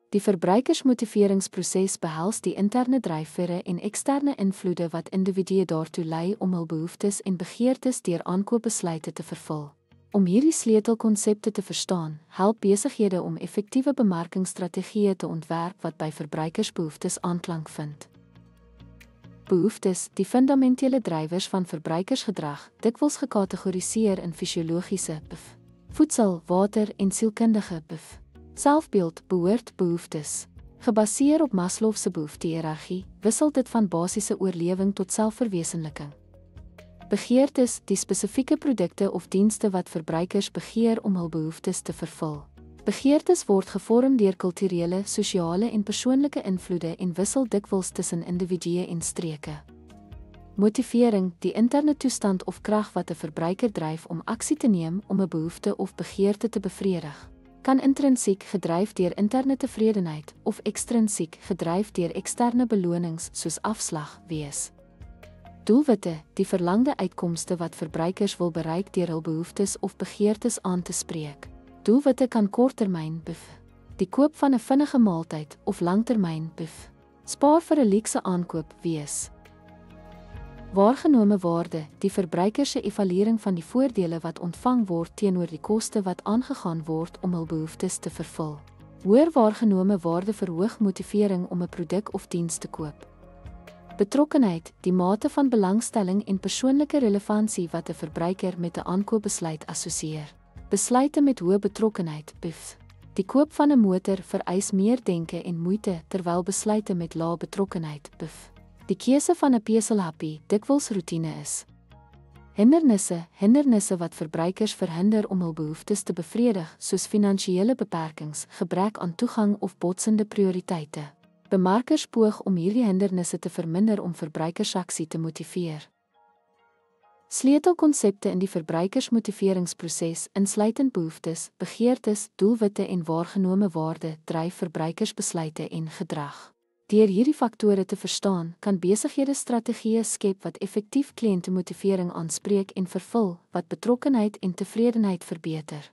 Die verbruikersmotiveringsproses behels die interne dryfvere en eksterne invloede wat individue daartoe lei om hul behoeftes en begeertes deur aankoopbesluite te vervul. Om hierdie sleutelkonsepte te verstaan, help besighede om effektiewe bemarkingsstrategieë te ontwerp wat by verbruikersbehoeftes aanklank vind. Behoeftes, die fundamentele drywers van verbruikersgedrag, dikwels gekategoriseer in fisiologiese behoeftes, voedsel, water en sielkundige behoeftes. Selfbeeld, behoort behoeftes. Gebaseer op Maslow se behoefte-hiërargie, wissel dit van basiese oorlewing tot selfverwesenliking. Begeertes, die spesifieke produkte of dienste wat verbruikers begeer om hul behoeftes te vervul. Begeertes word gevorm deur kulturele, sosiale en persoonlike invloede en wissel dikwels tussen individue en streke. Motivering, die interne toestand of krag wat 'n verbruiker dryf om aksie te neem om 'n behoefte of begeerte te bevredig, kan intrinsiek gedryf deur interne tevredenheid of ekstrinsiek gedryf deur eksterne belonings soos afslag wees. Doelwitte, die verlangde uitkomste wat verbruikers wil bereik deur hul behoeftes of begeertes aan te spreek. Doelwitte kan korttermyn behoeftes, die koop van 'n vinnige maaltyd of langtermyn behoeftes, spaar vir 'n luukse aankoop wees. Waargenome waarde, die verbruiker se evaluering van die voordele wat ontvang word teenoor die koste wat aangegaan word om hul behoeftes te vervul. Hoër waargenome waarde verhoog motivering om 'n produk of diens te koop. Betrokkenheid, die mate van belangstelling en persoonlike relevantie wat 'n verbruiker met 'n aankoopbesluit assosieer. Besluite met hoë betrokkenheid, behoeftes. Die koop van 'n motor vereis meer denke en moeite terwyl besluite met lae betrokkenheid, behoeftes. Die keuse van 'n peselhappie dikwels roetine is. Hindernisse wat verbruikers verhinder om hul behoeftes te bevredig, soos finansiële beperkings, gebrek aan toegang of botsende prioriteite. Bemarkers poog om hierdie hindernisse te verminder om verbruikersaksie te motiveer. Sleutelkonsepte in die verbruikersmotiveringsproses, insluitend behoeftes, begeertes, doelwitte en waargenome waarde, dryf verbruikersbesluite en gedrag. Deur hierdie faktore te verstaan, kan besighede strategieë skep wat effektief kliëntemotivering aanspreek en vervul, wat betrokkenheid en tevredenheid verbeter.